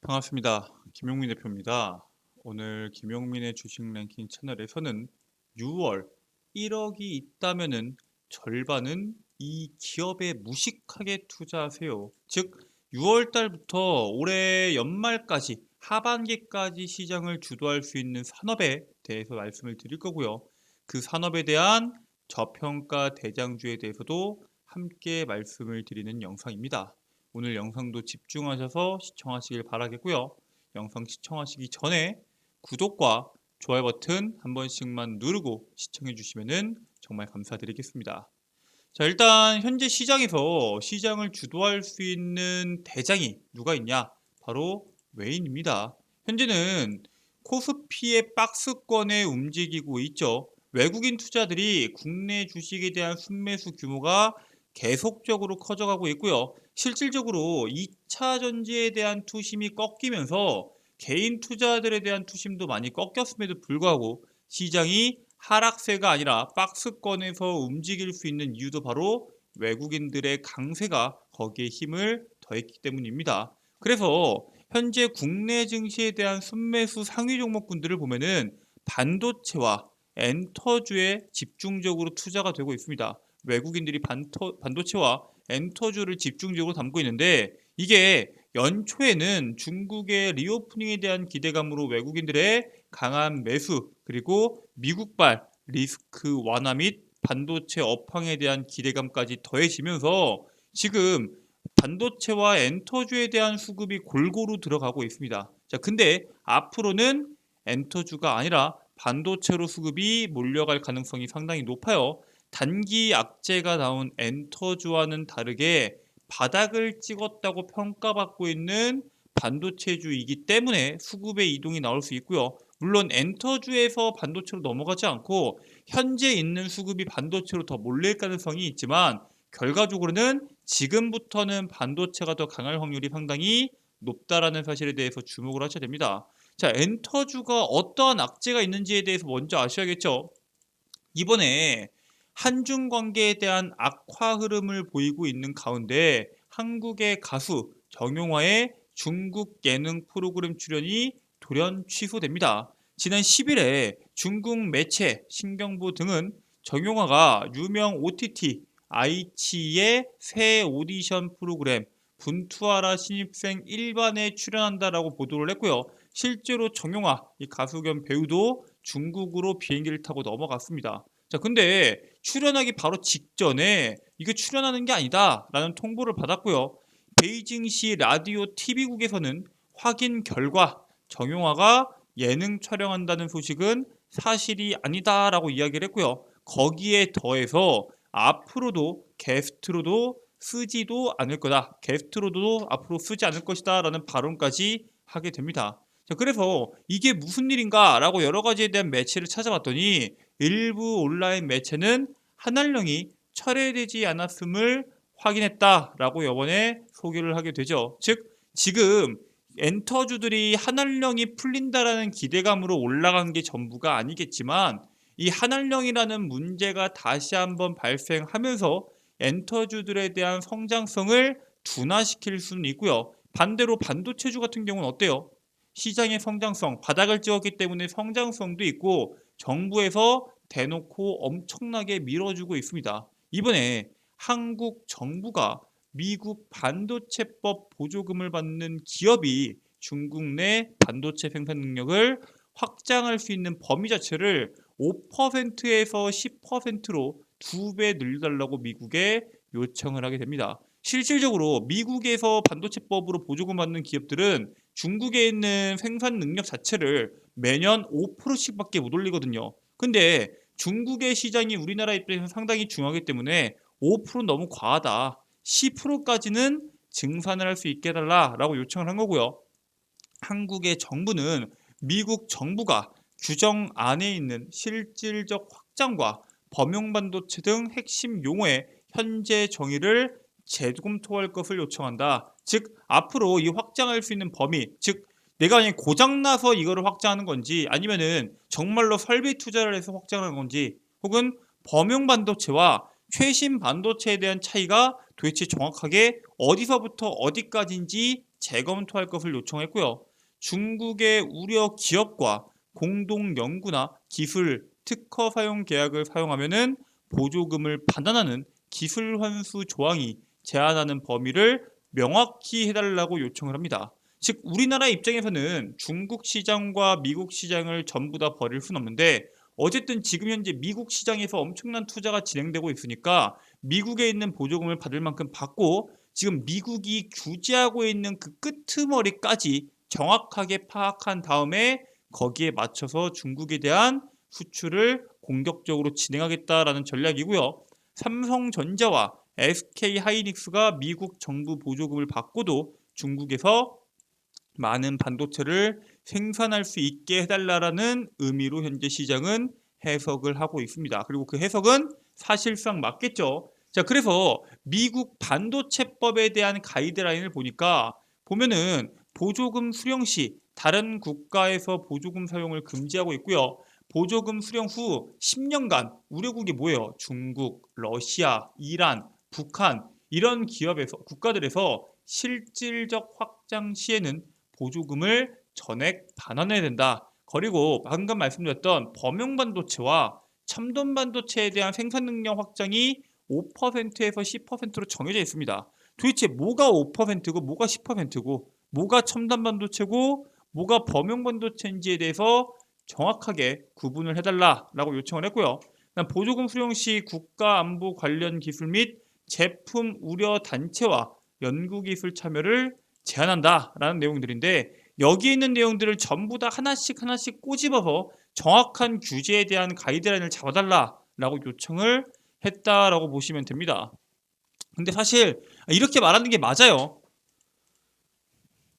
반갑습니다. 김용민 대표입니다. 오늘 김용민의 주식 랭킹 채널에서는 6월 1억이 있다면은 절반은 이 기업에 무식하게 투자하세요. 즉 6월 달부터 올해 연말까지 하반기까지 시장을 주도할 수 있는 산업에 대해서 말씀을 드릴 거고요. 그 산업에 대한 저평가 대장주에 대해서도 함께 말씀을 드리는 영상입니다. 오늘 영상도 집중하셔서 시청하시길 바라겠고요. 영상 시청하시기 전에 구독과 좋아요 버튼 한 번씩만 누르고 시청해 주시면 정말 감사드리겠습니다. 자, 일단 현재 시장에서 시장을 주도할 수 있는 대장이 누가 있냐? 바로 외인입니다. 현재는 코스피의 박스권에 움직이고 있죠. 외국인 투자들이 국내 주식에 대한 순매수 규모가 계속적으로 커져가고 있고요. 실질적으로 2차 전지에 대한 투심이 꺾이면서 개인 투자들에 대한 투심도 많이 꺾였음에도 불구하고 시장이 하락세가 아니라 박스권에서 움직일 수 있는 이유도 바로 외국인들의 강세가 거기에 힘을 더했기 때문입니다. 그래서 현재 국내 증시에 대한 순매수 상위 종목군들을 보면은 반도체와 엔터주에 집중적으로 투자가 되고 있습니다. 외국인들이 반도체와 엔터주를 집중적으로 담고 있는데 이게 연초에는 중국의 리오프닝에 대한 기대감으로 외국인들의 강한 매수 그리고 미국발 리스크 완화 및 반도체 업황에 대한 기대감까지 더해지면서 지금 반도체와 엔터주에 대한 수급이 골고루 들어가고 있습니다. 자, 근데 앞으로는 엔터주가 아니라 반도체로 수급이 몰려갈 가능성이 상당히 높아요. 단기 악재가 나온 엔터주와는 다르게 바닥을 찍었다고 평가받고 있는 반도체주이기 때문에 수급의 이동이 나올 수 있고요. 물론 엔터주에서 반도체로 넘어가지 않고 현재 있는 수급이 반도체로 더 몰릴 가능성이 있지만 결과적으로는 지금부터는 반도체가 더 강할 확률이 상당히 높다라는 사실에 대해서 주목을 하셔야 됩니다. 자, 엔터주가 어떠한 악재가 있는지에 대해서 먼저 아셔야겠죠. 이번에 한중 관계에 대한 악화 흐름을 보이고 있는 가운데 한국의 가수 정용화의 중국 예능 프로그램 출연이 돌연 취소됩니다. 지난 10일에 중국 매체 신경보 등은 정용화가 유명 OTT 아이치의 새 오디션 프로그램 분투하라 신입생 1반에 출연한다라고 보도를 했고요. 실제로 정용화 이 가수 겸 배우도 중국으로 비행기를 타고 넘어갔습니다. 자, 근데 출연하기 바로 직전에 이게 출연하는 게 아니다라는 통보를 받았고요. 베이징시 라디오 TV국에서는 확인 결과 정용화가 예능 촬영한다는 소식은 사실이 아니다라고 이야기를 했고요. 거기에 더해서 앞으로도 게스트로도 쓰지도 않을 거다. 게스트로도 앞으로 쓰지 않을 것이다라는 발언까지 하게 됩니다. 자, 그래서 이게 무슨 일인가라고 여러 가지에 대한 매체를 찾아봤더니 일부 온라인 매체는 한알령이 철회되지 않았음을 확인했다라고 이번에 소개를 하게 되죠. 즉 지금 엔터주들이 한알령이 풀린다라는 기대감으로 올라간 게 전부가 아니겠지만 이 한알령이라는 문제가 다시 한번 발생하면서 엔터주들에 대한 성장성을 둔화시킬 수는 있고요. 반대로 반도체주 같은 경우는 어때요? 시장의 성장성, 바닥을 찍었기 때문에 성장성도 있고 정부에서 대놓고 엄청나게 밀어주고 있습니다. 이번에 한국 정부가 미국 반도체법 보조금을 받는 기업이 중국 내 반도체 생산 능력을 확장할 수 있는 범위 자체를 5%에서 10%로 2배 늘려달라고 미국에 요청을 하게 됩니다. 실질적으로 미국에서 반도체법으로 보조금 받는 기업들은 중국에 있는 생산 능력 자체를 매년 5%씩밖에 못 올리거든요. 근데 중국의 시장이 우리나라 입장에서 상당히 중요하기 때문에 5% 너무 과하다. 10%까지는 증산을 할 수 있게 해달라라고 요청을 한 거고요. 한국의 정부는 미국 정부가 규정 안에 있는 실질적 확장과 범용 반도체 등 핵심 용어의 현재 정의를 재검토할 것을 요청한다. 즉 앞으로 이 확장할 수 있는 범위, 즉 내가 그냥 고장 나서 이거를 확장하는 건지 아니면은 정말로 설비 투자를 해서 확장하는 건지 혹은 범용 반도체와 최신 반도체에 대한 차이가 도대체 정확하게 어디서부터 어디까지인지 재검토할 것을 요청했고요. 중국의 우려 기업과 공동 연구나 기술 특허 사용 계약을 사용하면은 보조금을 반환하는 기술 환수 조항이 제한하는 범위를 명확히 해달라고 요청을 합니다. 즉 우리나라 입장에서는 중국 시장과 미국 시장을 전부 다 버릴 수는 없는데 어쨌든 지금 현재 미국 시장에서 엄청난 투자가 진행되고 있으니까 미국에 있는 보조금을 받을 만큼 받고 지금 미국이 규제하고 있는 그 끄트머리까지 정확하게 파악한 다음에 거기에 맞춰서 중국에 대한 수출을 공격적으로 진행하겠다라는 전략이고요. 삼성전자와 SK하이닉스가 미국 정부 보조금을 받고도 중국에서 많은 반도체를 생산할 수 있게 해달라는 의미로 현재 시장은 해석을 하고 있습니다. 그리고 그 해석은 사실상 맞겠죠. 자, 그래서 미국 반도체법에 대한 가이드라인을 보면은 보조금 수령 시 다른 국가에서 보조금 사용을 금지하고 있고요. 보조금 수령 후 10년간 우려국이 뭐예요? 중국, 러시아, 이란, 북한 이런 국가들에서 실질적 확장 시에는 보조금을 전액 반환해야 된다. 그리고 방금 말씀드렸던 범용 반도체와 첨단 반도체에 대한 생산 능력 확장이 5%에서 10%로 정해져 있습니다. 도대체 뭐가 5%고 뭐가 10%고 뭐가 첨단 반도체고 뭐가 범용 반도체인지에 대해서 정확하게 구분을 해달라라고 요청을 했고요. 보조금 수령 시 국가 안보 관련 기술 및 제품 우려 단체와 연구기술 참여를 제한한다라는 내용들인데 여기 있는 내용들을 전부 다 하나씩 꼬집어서 정확한 규제에 대한 가이드라인을 잡아달라라고 요청을 했다라고 보시면 됩니다. 근데 사실 이렇게 말하는 게 맞아요.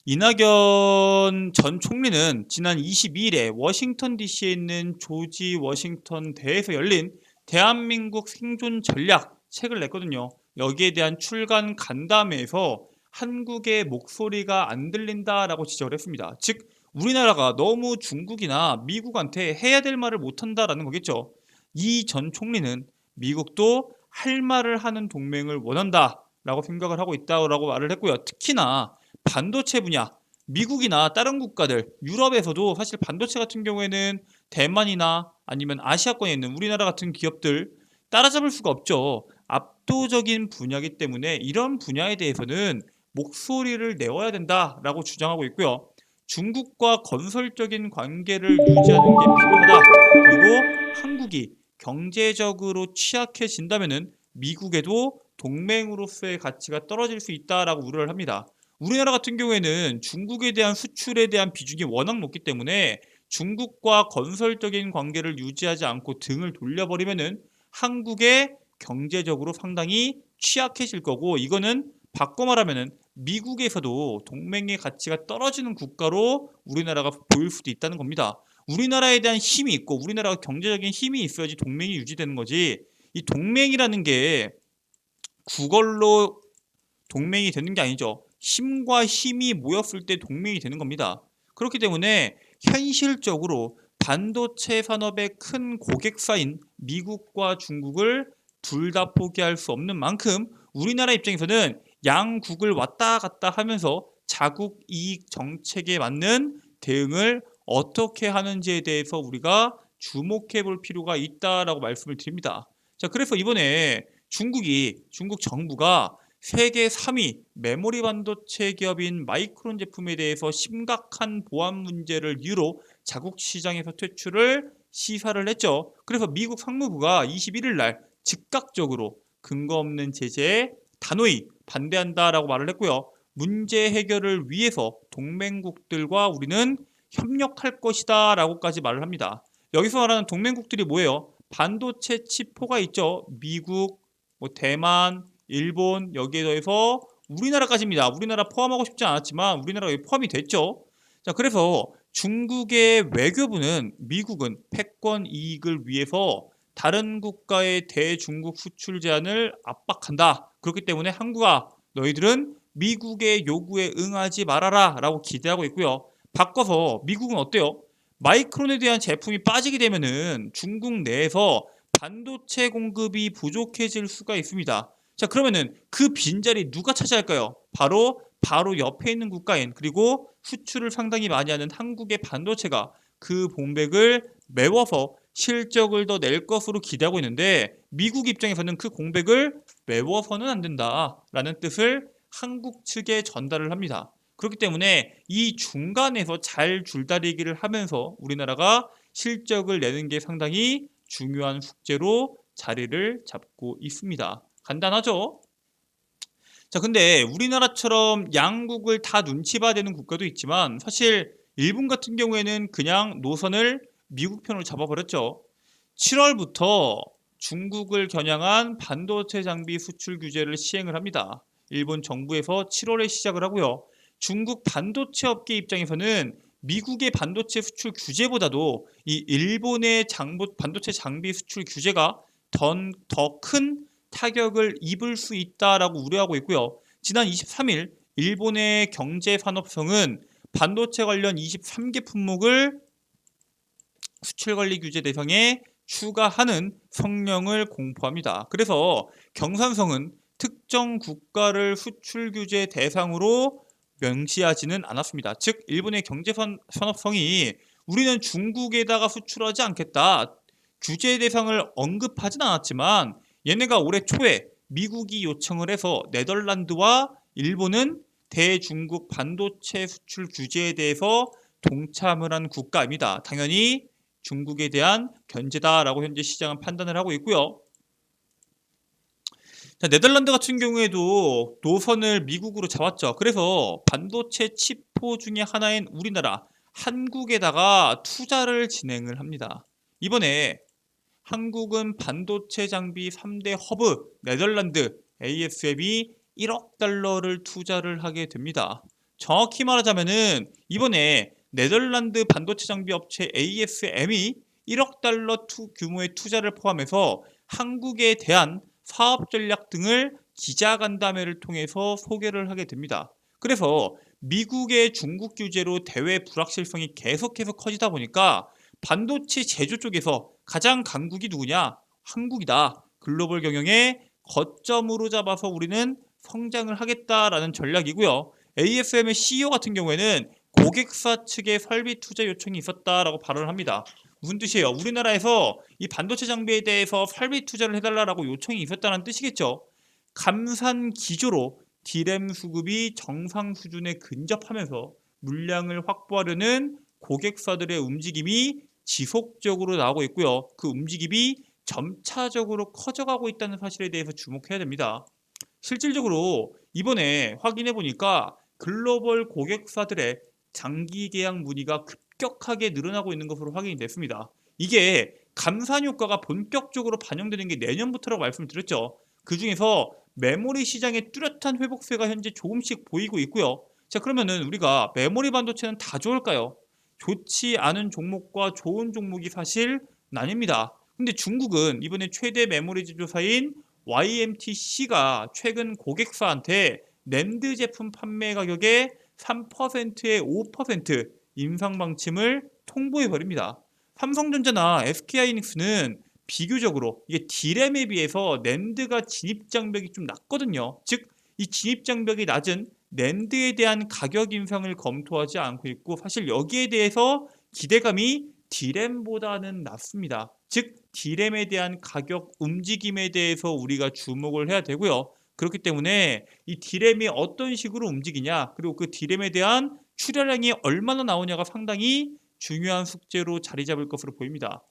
이낙연 전 총리는 지난 22일에 워싱턴 DC에 있는 조지 워싱턴 대에서 열린 대한민국 생존 전략 책을 냈거든요. 여기에 대한 출간 간담회에서 한국의 목소리가 안 들린다라고 지적을 했습니다. 즉 우리나라가 너무 중국이나 미국한테 해야 될 말을 못한다라는 거겠죠. 이 전 총리는 미국도 할 말을 하는 동맹을 원한다라고 생각을 하고 있다라고 말을 했고요. 특히나 반도체 분야, 미국이나 다른 국가들, 유럽에서도 사실 반도체 같은 경우에는 대만이나 아니면 아시아권에 있는 우리나라 같은 기업들 따라잡을 수가 없죠. 압도적인 분야이기 때문에 이런 분야에 대해서는 목소리를 내어야 된다라고 주장하고 있고요. 중국과 건설적인 관계를 유지하는 게 필요하다. 그리고 한국이 경제적으로 취약해진다면은 미국에도 동맹으로서의 가치가 떨어질 수 있다라고 우려를 합니다. 우리나라 같은 경우에는 중국에 대한 수출에 대한 비중이 워낙 높기 때문에 중국과 건설적인 관계를 유지하지 않고 등을 돌려버리면은 한국의 경제적으로 상당히 취약해질 거고 이거는 바꿔 말하면은 미국에서도 동맹의 가치가 떨어지는 국가로 우리나라가 보일 수도 있다는 겁니다. 우리나라에 대한 힘이 있고 우리나라가 경제적인 힘이 있어야지 동맹이 유지되는 거지. 이 동맹이라는 게 구걸로 동맹이 되는 게 아니죠. 힘과 힘이 모였을 때 동맹이 되는 겁니다. 그렇기 때문에 현실적으로 반도체 산업의 큰 고객사인 미국과 중국을 둘 다 포기할 수 없는 만큼 우리나라 입장에서는 양국을 왔다 갔다 하면서 자국 이익 정책에 맞는 대응을 어떻게 하는지에 대해서 우리가 주목해 볼 필요가 있다라고 말씀을 드립니다. 자, 그래서 이번에 중국 정부가 세계 3위 메모리 반도체 기업인 마이크론 제품에 대해서 심각한 보안 문제를 이유로 자국 시장에서 퇴출을 시사를 했죠. 그래서 미국 상무부가 21일 날 즉각적으로 근거 없는 제재에 단호히 반대한다라고 말을 했고요. 문제 해결을 위해서 동맹국들과 우리는 협력할 것이다 라고까지 말을 합니다. 여기서 말하는 동맹국들이 뭐예요? 반도체 칩포가 있죠. 미국, 대만, 일본 여기에 더해서 우리나라까지입니다. 우리나라 포함하고 싶지 않았지만 우리나라가 여기 포함이 됐죠. 자, 그래서 중국의 외교부는 미국은 패권 이익을 위해서 다른 국가의 대중국 수출 제한을 압박한다. 그렇기 때문에 한국아 너희들은 미국의 요구에 응하지 말아라 라고 기대하고 있고요. 바꿔서 미국은 어때요? 마이크론에 대한 제품이 빠지게 되면은 중국 내에서 반도체 공급이 부족해질 수가 있습니다. 자, 그러면은 그 빈자리 누가 차지할까요? 바로 바로 옆에 있는 국가인 그리고 수출을 상당히 많이 하는 한국의 반도체가 그 공백을 메워서 실적을 더 낼 것으로 기대하고 있는데 미국 입장에서는 그 공백을 메워서는 안 된다라는 뜻을 한국 측에 전달을 합니다. 그렇기 때문에 이 중간에서 잘 줄다리기를 하면서 우리나라가 실적을 내는 게 상당히 중요한 숙제로 자리를 잡고 있습니다. 간단하죠? 자, 근데 우리나라처럼 양국을 다 눈치 봐야 되는 국가도 있지만 사실 일본 같은 경우에는 그냥 노선을 미국 편으로 잡아버렸죠. 7월부터 중국을 겨냥한 반도체 장비 수출 규제를 시행을 합니다. 일본 정부에서 7월에 시작을 하고요. 중국 반도체 업계 입장에서는 미국의 반도체 수출 규제보다도 이 일본의 반도체 장비 수출 규제가 더 큰 타격을 입을 수 있다라고 우려하고 있고요. 지난 23일 일본의 경제산업성은 반도체 관련 23개 품목을 수출관리 규제 대상에 추가하는 성명을 공포합니다. 그래서 경산성은 특정 국가를 수출 규제 대상으로 명시하지는 않았습니다. 즉 일본의 경제산업성이 우리는 중국에다가 수출하지 않겠다. 규제 대상을 언급하진 않았지만 얘네가 올해 초에 미국이 요청을 해서 네덜란드와 일본은 대중국 반도체 수출 규제에 대해서 동참을 한 국가입니다. 당연히 중국에 대한 견제다라고 현재 시장은 판단을 하고 있고요. 자, 네덜란드 같은 경우에도 노선을 미국으로 잡았죠. 그래서 반도체 칩포 중에 하나인 우리나라 한국에다가 투자를 진행을 합니다. 이번에 한국은 반도체 장비 3대 허브 네덜란드 ASM이 1억 달러를 투자를 하게 됩니다. 정확히 말하자면은 이번에 네덜란드 반도체 장비 업체 ASM이 1억 달러 규모의 투자를 포함해서 한국에 대한 사업 전략 등을 기자간담회를 통해서 소개를 하게 됩니다. 그래서 미국의 중국 규제로 대외 불확실성이 계속해서 커지다 보니까 반도체 제조 쪽에서 가장 강국이 누구냐? 한국이다. 글로벌 경영의 거점으로 잡아서 우리는 성장을 하겠다라는 전략이고요. ASM의 CEO 같은 경우에는 고객사 측의 설비 투자 요청이 있었다라고 발언을 합니다. 무슨 뜻이에요? 우리나라에서 이 반도체 장비에 대해서 설비 투자를 해달라고 요청이 있었다는 뜻이겠죠. 감산 기조로 D램 수급이 정상 수준에 근접하면서 물량을 확보하려는 고객사들의 움직임이 지속적으로 나오고 있고요. 그 움직임이 점차적으로 커져가고 있다는 사실에 대해서 주목해야 됩니다. 실질적으로 이번에 확인해 보니까 글로벌 고객사들의 장기 계약 문의가 급격하게 늘어나고 있는 것으로 확인이 됐습니다. 이게 감산 효과가 본격적으로 반영되는 게 내년부터라고 말씀드렸죠. 그 중에서 메모리 시장의 뚜렷한 회복세가 현재 조금씩 보이고 있고요. 자, 그러면은 우리가 메모리 반도체는 다 좋을까요? 좋지 않은 종목과 좋은 종목이 사실 나뉩니다. 근데 중국은 이번에 최대 메모리 제조사인 YMTC가 최근 고객사한테 낸드 제품 판매 가격의 3%에 5% 인상 방침을 통보해 버립니다. 삼성전자나 SK하이닉스는 비교적으로 이게 D램에 비해서 낸드가 진입 장벽이 좀 낮거든요. 즉 이 진입 장벽이 낮은 낸드에 대한 가격 인상을 검토하지 않고 있고 사실 여기에 대해서 기대감이 D램보다는 낮습니다. 즉 D램에 대한 가격 움직임에 대해서 우리가 주목을 해야 되고요. 그렇기 때문에 이 D램이 어떤 식으로 움직이냐 그리고 그 D램에 대한 출하량이 얼마나 나오냐가 상당히 중요한 숙제로 자리 잡을 것으로 보입니다.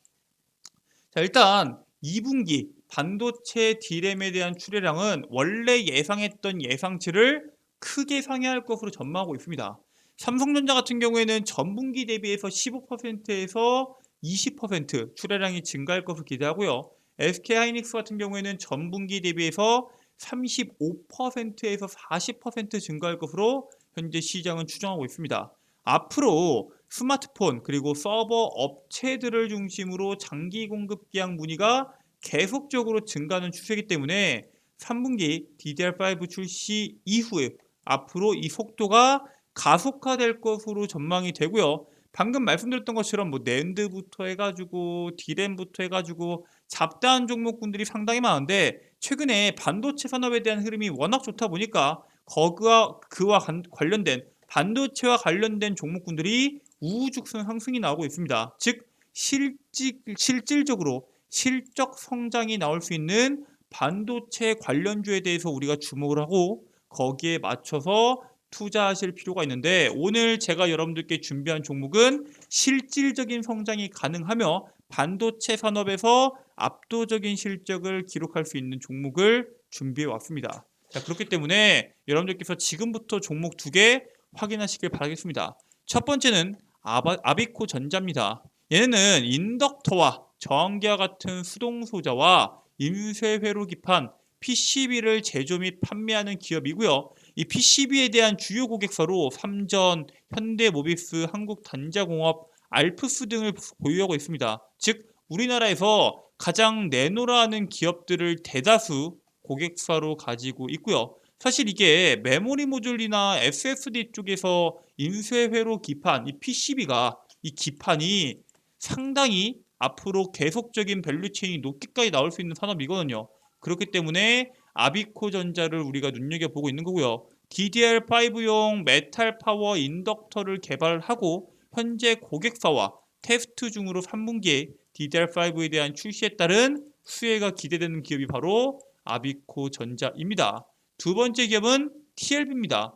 자, 일단 2분기 반도체 D램에 대한 출하량은 원래 예상했던 예상치를 크게 상회할 것으로 전망하고 있습니다. 삼성전자 같은 경우에는 전분기 대비해서 15%에서 20% 출하량이 증가할 것으로 기대하고요. SK하이닉스 같은 경우에는 전분기 대비해서 35%에서 40% 증가할 것으로 현재 시장은 추정하고 있습니다. 앞으로 스마트폰 그리고 서버 업체들을 중심으로 장기 공급 계약 문의가 계속적으로 증가하는 추세이기 때문에 3분기 DDR5 출시 이후에 앞으로 이 속도가 가속화될 것으로 전망이 되고요. 방금 말씀드렸던 것처럼 뭐 낸드부터 해가지고 D램부터 해가지고 잡다한 종목군들이 상당히 많은데 최근에 반도체 산업에 대한 흐름이 워낙 좋다 보니까 그와 관련된 반도체와 관련된 종목군들이 우후죽순 상승이 나오고 있습니다. 즉 실질적으로 실적 성장이 나올 수 있는 반도체 관련주에 대해서 우리가 주목을 하고 거기에 맞춰서 투자하실 필요가 있는데, 오늘 제가 여러분들께 준비한 종목은 실질적인 성장이 가능하며 반도체 산업에서 압도적인 실적을 기록할 수 있는 종목을 준비해 왔습니다. 자, 그렇기 때문에 여러분들께서 지금부터 종목 2개 확인하시길 바라겠습니다. 첫 번째는 아비코 전자입니다. 얘는 인덕터와 저항기와 같은 수동소자와 인쇄회로 기판 PCB를 제조 및 판매하는 기업이고요. 이 PCB에 대한 주요 고객사로 삼전, 현대모비스, 한국단자공업, 알프스 등을 보유하고 있습니다. 즉 우리나라에서 가장 내노라하는 기업들을 대다수 고객사로 가지고 있고요. 사실 이게 메모리 모듈이나 SSD 쪽에서 인쇄회로 기판, 이 PCB가 이 기판이 상당히 앞으로 계속적인 밸류체인이 높게까지 나올 수 있는 산업이거든요. 그렇기 때문에 아비코 전자를 우리가 눈여겨보고 있는 거고요. DDR5용 메탈 파워 인덕터를 개발하고 현재 고객사와 테스트 중으로 3분기에 DDR5에 대한 출시에 따른 수혜가 기대되는 기업이 바로 아비코 전자입니다. 두 번째 기업은 TLB입니다.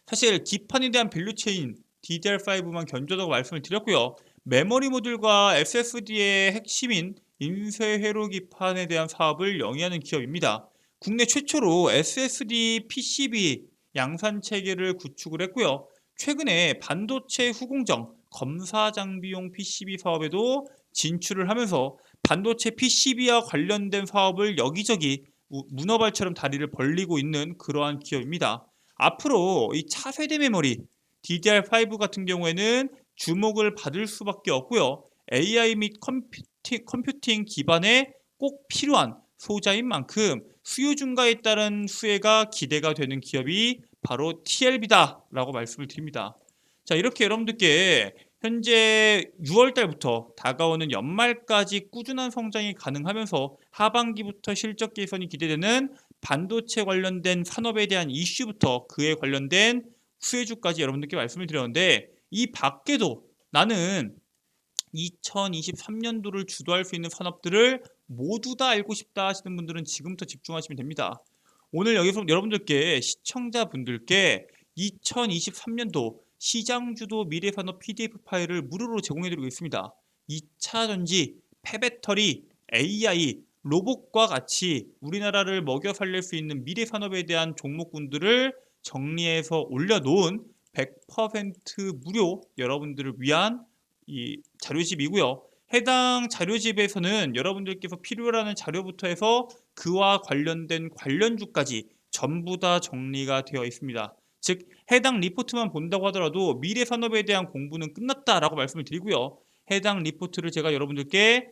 사실 기판에 대한 밸류체인 DDR5만 견조하다고 말씀을 드렸고요. 메모리 모듈과 SSD의 핵심인 인쇄회로 기판에 대한 사업을 영위하는 기업입니다. 국내 최초로 SSD PCB 양산 체계를 구축을 했고요. 최근에 반도체 후공정 검사 장비용 PCB 사업에도 진출을 하면서 반도체 PCB와 관련된 사업을 여기저기 문어발처럼 다리를 벌리고 있는 그러한 기업입니다. 앞으로 이 차세대 메모리 DDR5 같은 경우에는 주목을 받을 수밖에 없고요. AI 및 컴퓨팅 기반에 꼭 필요한 소자인 만큼 수요 증가에 따른 수혜가 기대가 되는 기업이 바로 TLB다라고 말씀을 드립니다. 자, 이렇게 여러분들께 현재 6월 달부터 다가오는 연말까지 꾸준한 성장이 가능하면서 하반기부터 실적 개선이 기대되는 반도체 관련된 산업에 대한 이슈부터 그에 관련된 수혜주까지 여러분들께 말씀을 드렸는데, 이 밖에도 나는 2023년도를 주도할 수 있는 산업들을 모두 다 알고 싶다 하시는 분들은 지금부터 집중하시면 됩니다. 오늘 여기서 여러분들께 시청자분들께 2023년도 시장주도 미래산업 PDF 파일을 무료로 제공해드리고 있습니다. 2차 전지, 폐배터리, AI, 로봇과 같이 우리나라를 먹여 살릴 수 있는 미래산업에 대한 종목군들을 정리해서 올려놓은 100% 무료 여러분들을 위한 이 자료집이고요. 해당 자료집에서는 여러분들께서 필요로 하는 자료부터 해서 그와 관련된 관련주까지 전부 다 정리가 되어 있습니다. 즉 해당 리포트만 본다고 하더라도 미래 산업에 대한 공부는 끝났다라고 말씀을 드리고요. 해당 리포트를 제가 여러분들께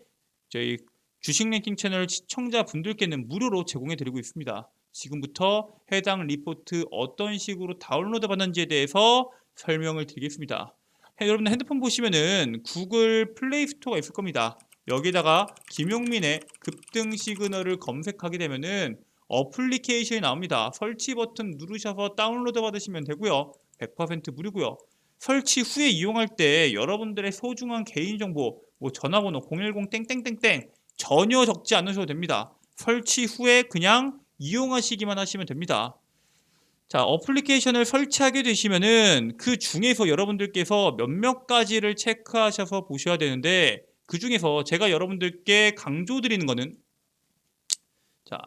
저희 주식 랭킹 채널 시청자분들께는 무료로 제공해 드리고 있습니다. 지금부터 해당 리포트 어떤 식으로 다운로드 받는지에 대해서 설명을 드리겠습니다. 여러분들 핸드폰 보시면은 구글 플레이 스토어가 있을 겁니다. 여기다가 김용민의 급등 시그널을 검색하게 되면은 어플리케이션이 나옵니다. 설치 버튼 누르셔서 다운로드 받으시면 되고요. 100% 무료고요. 설치 후에 이용할 때 여러분들의 소중한 개인정보, 뭐 전화번호 010 땡땡땡땡 전혀 적지 않으셔도 됩니다. 설치 후에 그냥 이용하시기만 하시면 됩니다. 자, 어플리케이션을 설치하게 되시면은 그 중에서 여러분들께서 몇몇 가지를 체크하셔서 보셔야 되는데, 그 중에서 제가 여러분들께 강조드리는 거는, 자,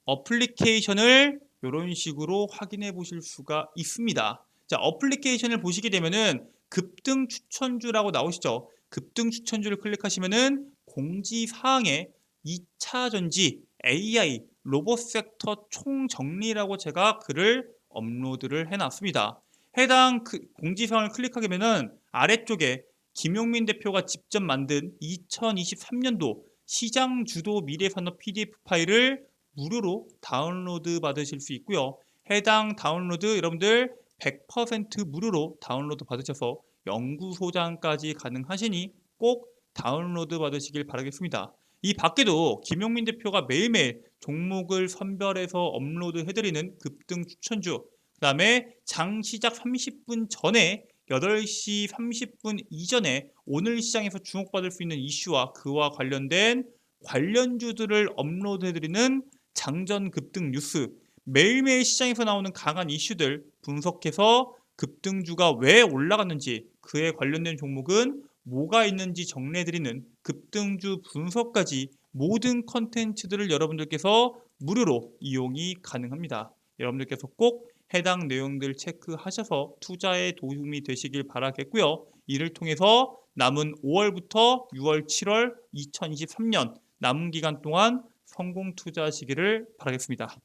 어플리케이션을 이런 식으로 확인해 보실 수가 있습니다. 자, 어플리케이션을 보시게 되면은 급등 추천주라고 나오시죠. 급등 추천주를 클릭하시면은 공지사항에 2차 전지, AI, 로봇 섹터 총정리라고 제가 글을 업로드를 해놨습니다. 해당 공지사항을 클릭하게 되면은 아래쪽에 김용민 대표가 직접 만든 2023년도 시장 주도 미래산업 PDF 파일을 무료로 다운로드 받으실 수 있고요. 해당 다운로드 여러분들 100% 무료로 다운로드 받으셔서 연구소장까지 가능하시니 꼭 다운로드 받으시길 바라겠습니다. 이 밖에도 김용민 대표가 매일매일 종목을 선별해서 업로드해드리는 급등 추천주, 그다음에 장 시작 30분 전에 8시 30분 이전에 오늘 시장에서 주목받을 수 있는 이슈와 그와 관련된 관련주들을 업로드해드리는 장전 급등 뉴스, 매일매일 시장에서 나오는 강한 이슈들 분석해서 급등주가 왜 올라갔는지, 그에 관련된 종목은 뭐가 있는지 정리해드리는 급등주 분석까지 모든 컨텐츠들을 여러분들께서 무료로 이용이 가능합니다. 여러분들께서 꼭 해당 내용들 체크하셔서 투자에 도움이 되시길 바라겠고요. 이를 통해서 남은 5월부터 6월, 7월 2023년 남은 기간 동안 성공 투자하시기를 바라겠습니다.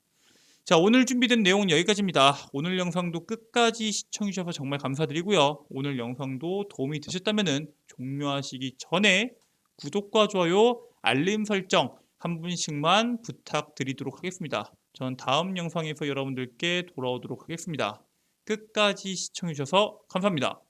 자, 오늘 준비된 내용은 여기까지입니다. 오늘 영상도 끝까지 시청해주셔서 정말 감사드리고요. 오늘 영상도 도움이 되셨다면 종료하시기 전에 구독과 좋아요, 알림 설정 한 분씩만 부탁드리도록 하겠습니다. 전 다음 영상에서 여러분들께 돌아오도록 하겠습니다. 끝까지 시청해주셔서 감사합니다.